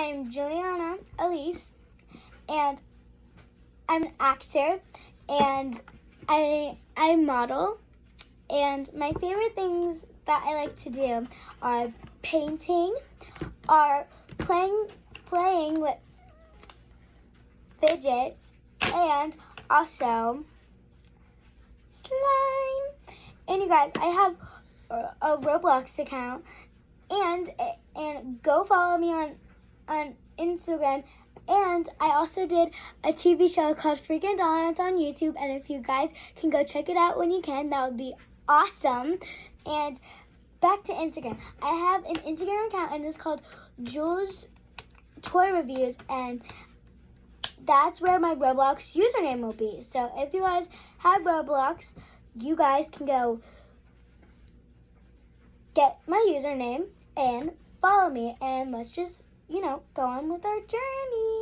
I'm Juliana Elise, and I'm an actor, and I model, and my favorite things that I like to do are painting, are playing with fidgets, and also slime. And you guys, I have a Roblox account, and go follow me on Instagram. And I also did a TV show called Freakin' Donuts on YouTube, and if you guys can go check it out when you can, that would be awesome. And back to Instagram. I have an Instagram account, and it's called Jules Toy Reviews, and that's where my Roblox username will be. So if you guys have Roblox, you guys can go get my username and follow me, and let's just, go on with our journey.